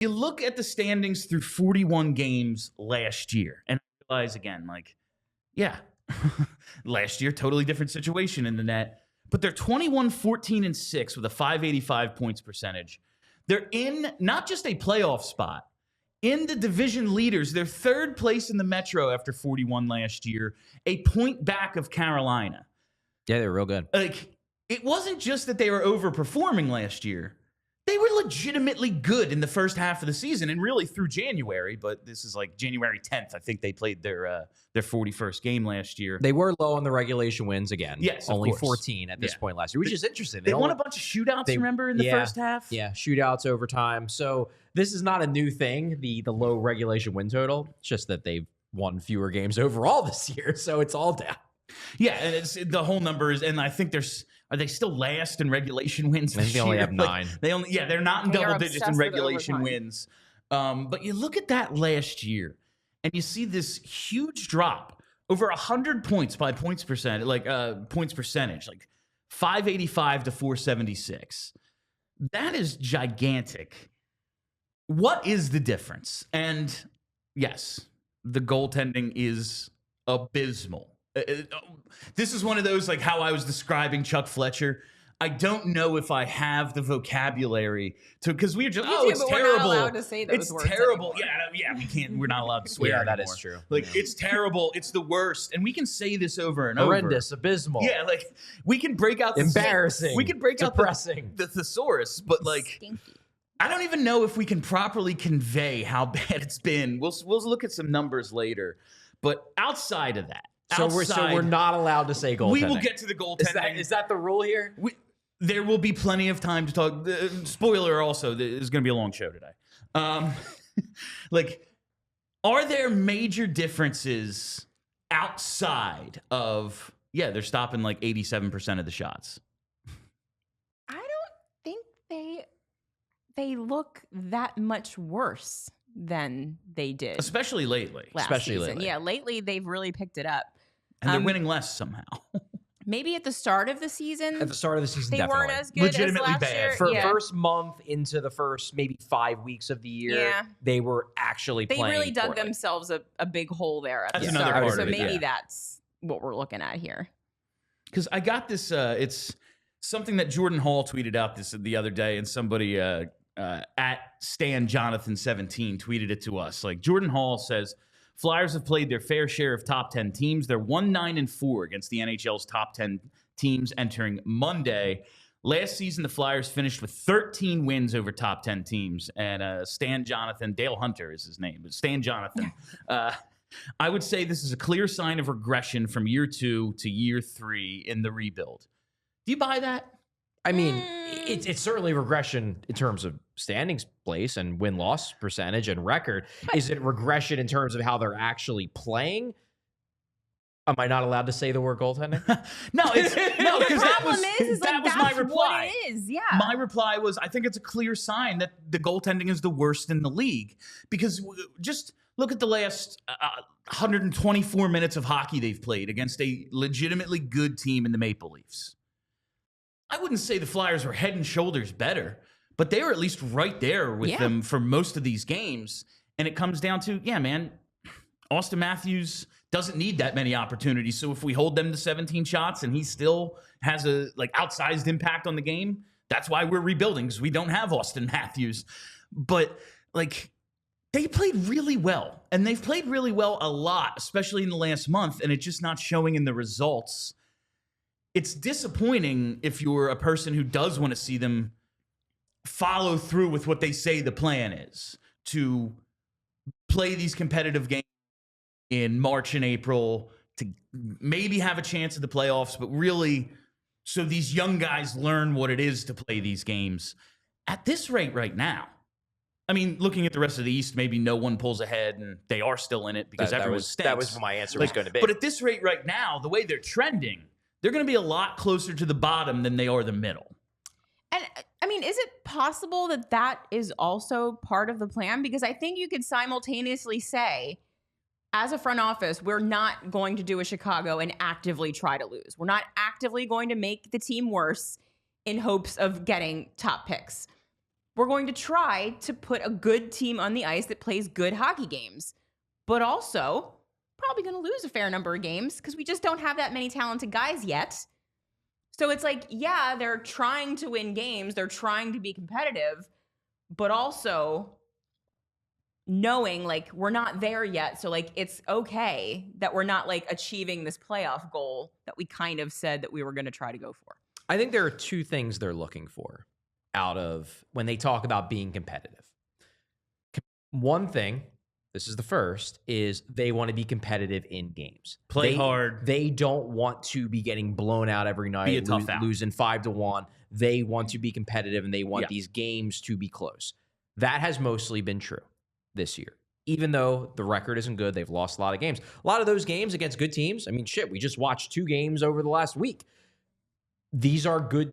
You look at the standings through 41 games last year, and I realize again, like, yeah, last year, totally different situation in the net. But they're 21-14-6 with a .585 points percentage. They're in not just a playoff spot, in the division leaders. They're third place in the Metro after 41 last year, a point back of Carolina. Yeah, they're real good. Like, it wasn't just that they were overperforming last year. They were legitimately good in the first half of the season and really through January, but this is like January 10th. I think they played their 41st game last year. They were low on the regulation wins again. Yes, only course. 14 at this point last year, which is interesting. They won a bunch of shootouts, remember, in the first half? Yeah, shootouts, overtime. So this is not a new thing, the low regulation win total. It's just that they've won fewer games overall this year, so it's all down. Yeah, and it's the whole number is, and I think are they still last in regulation wins? I think they only have 9. Like, they're not in double digits in regulation wins. But you look at that last year, and you see this huge drop, over 100 points by points percentage, like 585 to 476. That is gigantic. What is the difference? And yes, the goaltending is abysmal. This is one of those, like how I was describing Chuck Fletcher. I don't know if I have the vocabulary to, because we were just, it's terrible. We're not allowed to say those words terrible. Anymore. Yeah, we can't. We're not allowed to swear. Yeah, anymore. That is true. Like, it's terrible. It's the worst, and we can say this over and horrendous, over. abysmal. Yeah, like we can break out embarrassing. We can break depressing. out the thesaurus, but like. Stinky. I don't even know if we can properly convey how bad it's been. We'll look at some numbers later, but outside of that. So we're not allowed to say goaltending. We will get to the goaltending. Is that the rule here? There will be plenty of time to talk. Spoiler also, this is going to be a long show today. Like, are there major differences outside of, they're stopping like 87% of the shots? I don't think they look that much worse than they did. Especially lately. Last season. Yeah, lately they've really picked it up. And they're winning less somehow. Maybe at the start of the season. At the start of the season, they definitely. weren't as good legitimately as last bad. year. For first month into the first maybe 5 weeks of the year, they were actually playing. They really dug poorly. themselves a big hole there at that's the another start. part So of it, maybe that's what we're looking at here. Because I got this, it's something that Jordan Hall tweeted out the other day, and somebody at StanJonathan17 tweeted it to us. Like, Jordan Hall says, Flyers have played their fair share of top 10 teams. They're 1-9-4 against the NHL's top 10 teams entering Monday. Last season, the Flyers finished with 13 wins over top 10 teams. And Stan Jonathan, Dale Hunter is his name, but Stan Jonathan. I would say this is a clear sign of regression from year 2 to year 3 in the rebuild. Do you buy that? I mean, it's certainly regression in terms of standings place and win-loss percentage and record. Is it regression in terms of how they're actually playing? Am I not allowed to say the word goaltending? No, because that was my reply. What it is, yeah. My reply was, I think it's a clear sign that the goaltending is the worst in the league. Because just look at the last 124 minutes of hockey they've played against a legitimately good team in the Maple Leafs. I wouldn't say the Flyers were head and shoulders better, but they were at least right there with them for most of these games. And it comes down to, Austin Matthews doesn't need that many opportunities. So if we hold them to 17 shots and he still has a outsized impact on the game, that's why we're rebuilding, because we don't have Austin Matthews. But they played really well, and they've played really well a lot, especially in the last month, and it's just not showing in the results. It's disappointing if you're a person who does want to see them follow through with what they say the plan is, to play these competitive games in March and April, to maybe have a chance at the playoffs, but really so these young guys learn what it is to play these games. At this rate right now, I mean, looking at the rest of the East, maybe no one pulls ahead, and they are still in it because everyone stinks. That was what my answer was going to be. But at this rate right now, the way they're trending, they're going to be a lot closer to the bottom than they are the middle. And I mean, is it possible that that is also part of the plan? Because I think you could simultaneously say, as a front office, we're not going to do a Chicago and actively try to lose. We're not actively going to make the team worse in hopes of getting top picks. we're going to try to put a good team on the ice that plays good hockey games, but also probably going to lose a fair number of games because we just don't have that many talented guys yet. So it's like, yeah, they're trying to win games. They're trying to be competitive, but also knowing like we're not there yet. So like, it's okay that we're not like achieving this playoff goal that we kind of said that we were going to try to go for. I think there are two things they're looking for out of when they talk about being competitive. One thing, this is the first, is they want to be competitive in games. Play hard. They don't want to be getting blown out every night, Be a tough out. losing 5-1. They want to be competitive, and they want these games to be close. That has mostly been true this year. Even though the record isn't good, they've lost a lot of games. A lot of those games against good teams, I mean, shit, we just watched 2 games over the last week. These are good.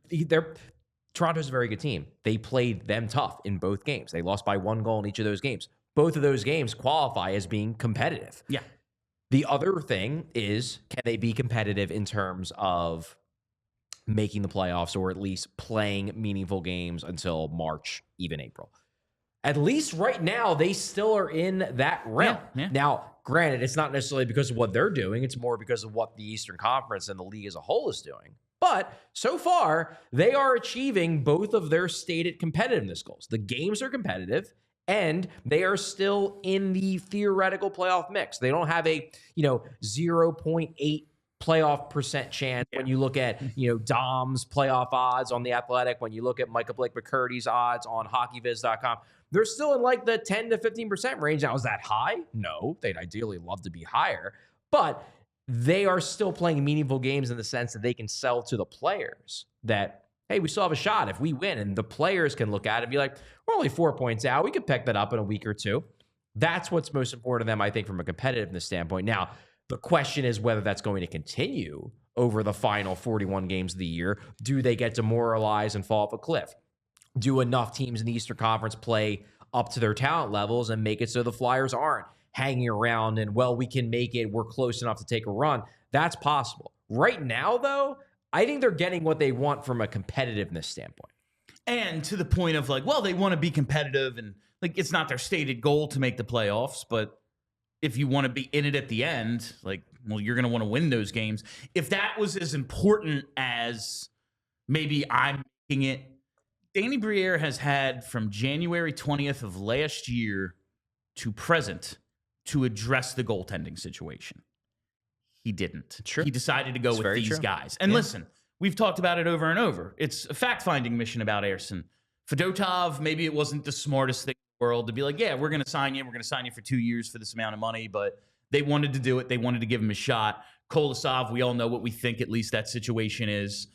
Toronto's a very good team. They played them tough in both games. They lost by 1 goal in each of those games. Both of those games qualify as being competitive. Yeah. The other thing is, can they be competitive in terms of making the playoffs or at least playing meaningful games until March, even April? At least right now, they still are in that realm. Yeah. Now, granted, it's not necessarily because of what they're doing. It's more because of what the Eastern Conference and the league as a whole is doing. But so far, they are achieving both of their stated competitiveness goals. The games are competitive, and they are still in the theoretical playoff mix. They don't have a 0.8 playoff percent chance when you look at Dom's playoff odds on The Athletic, when you look at Michael Blake McCurdy's odds on hockeyviz.com. They're still in like the 10 to 15% range. Now, is that high? No, they'd ideally love to be higher, but they are still playing meaningful games in the sense that they can sell to the players that, hey, we still have a shot if we win. And the players can look at it and be like, we're only 4 points out. We could pick that up in a week or two. That's what's most important to them, I think, from a competitiveness standpoint. Now, the question is whether that's going to continue over the final 41 games of the year. Do they get demoralized and fall off a cliff? Do enough teams in the Eastern Conference play up to their talent levels and make it so the Flyers aren't hanging around and, well, we can make it, we're close enough to take a run? That's possible. Right now, though, I think they're getting what they want from a competitiveness standpoint. And to the point of like, well, they want to be competitive and like it's not their stated goal to make the playoffs, but if you want to be in it at the end, like, well, you're going to want to win those games. If that was as important as maybe I'm making it, Danny Briere has had from January 20th of last year to present to address the goaltending situation. He didn't. Sure. He decided to go with these guys. And listen, we've talked about it over and over. It's a fact-finding mission about Ersson. Fedotov, maybe it wasn't the smartest thing in the world to be like, yeah, we're going to sign you. We're going to sign you for 2 years for this amount of money. But they wanted to do it. They wanted to give him a shot. Kolosov, we all know what we think at least that situation is.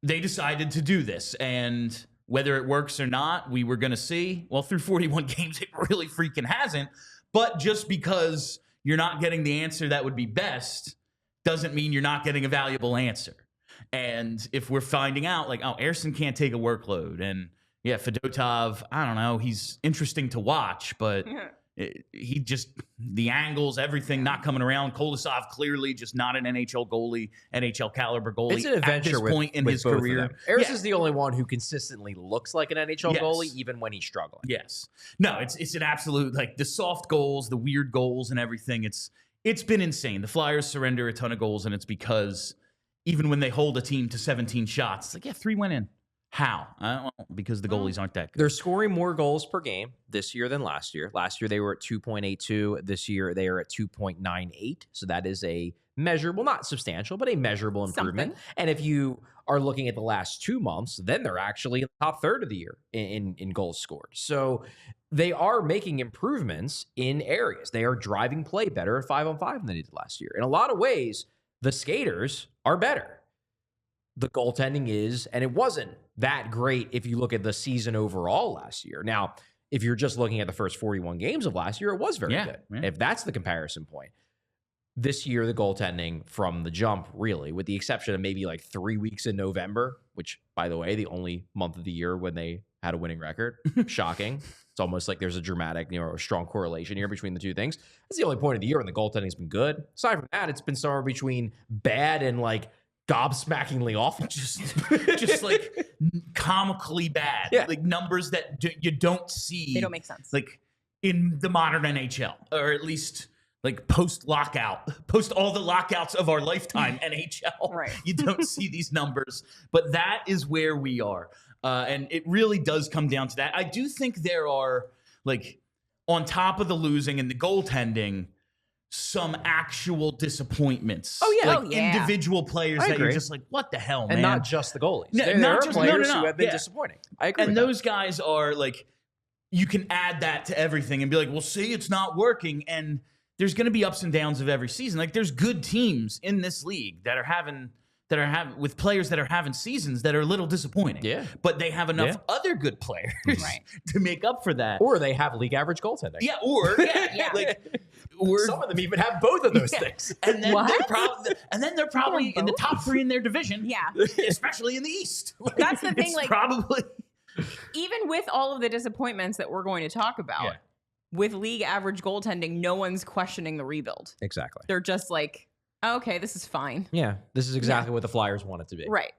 They decided to do this. And whether it works or not, we were going to see. Well, through 41 games, it really freaking hasn't. But just because you're not getting the answer that would be best doesn't mean you're not getting a valuable answer. And if we're finding out, like, oh, Ersson can't take a workload, and yeah, Fedotov, I don't know, he's interesting to watch, but he just, the angles, everything not coming around. Kolosov clearly just not an NHL goalie, NHL caliber goalie. It's an adventure at this point in his career. Ersson's the only one who consistently looks like an NHL goalie, even when he's struggling. Yes. No, it's an absolute, like, the soft goals, the weird goals and everything. It's been insane. The Flyers surrender a ton of goals, and it's because even when they hold a team to 17 shots, it's like, yeah, 3 went in. How? Well, because the goalies aren't that good. They're scoring more goals per game this year than last year. Last year, they were at 2.82. This year, they are at 2.98. So that is a measurable, not substantial, but a measurable improvement. Something. And if you are looking at the last 2 months, then they're actually in the top third of the year in goals scored. So they are making improvements in areas. They are driving play better at 5-on-5 than they did last year. In a lot of ways, the skaters are better. The goaltending is, and it wasn't that great if you look at the season overall last year. Now, if you're just looking at the first 41 games of last year, it was very good. Yeah. If that's the comparison point. This year, the goaltending from the jump, really, with the exception of maybe like 3 weeks in November, which, by the way, the only month of the year when they had a winning record. Shocking. It's almost like there's a dramatic, a strong correlation here between the two things. That's the only point of the year when the goaltending's been good. Aside from that, it's been somewhere between bad and like gobsmackingly awful. Just like comically bad, Yeah. like numbers that you don't see. They don't make sense. Like in the modern NHL, or at least like post all the lockouts of our lifetime NHL. Right. You don't see these numbers, but that is where we are. And it really does come down to that. I do think there are, like, on top of the losing and the goaltending, some actual disappointments. Oh, yeah. Like Oh, yeah. individual players I that you're agree. just like, what the hell, man? And not just the goalies. No, there not are just- no, players no, no. who have been Yeah. disappointing. I agree And with those guys are like, you can add that to everything and be like, well, see, it's not working. And there's going to be ups and downs of every season. Like, there's good teams in this league that are having with players that are having seasons that are a little disappointing. Yeah. But they have enough Yeah. other good players Right. to make up for that. that. Or they have league average goaltending. Yeah, or Yeah. like, or Some of them even have both of those Yeah. things. and then What? they're probably in the top 3 in their division. Yeah. Especially in the East. Like, That's the thing, it's like- probably Even with all of the disappointments that we're going to talk about, Yeah. with league average goaltending, no one's questioning the rebuild. Exactly. They're just like, oh, okay, this is fine. Yeah. This is exactly what the Flyers want it to be. Right.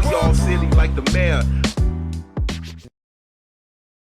We all silly like the mayor.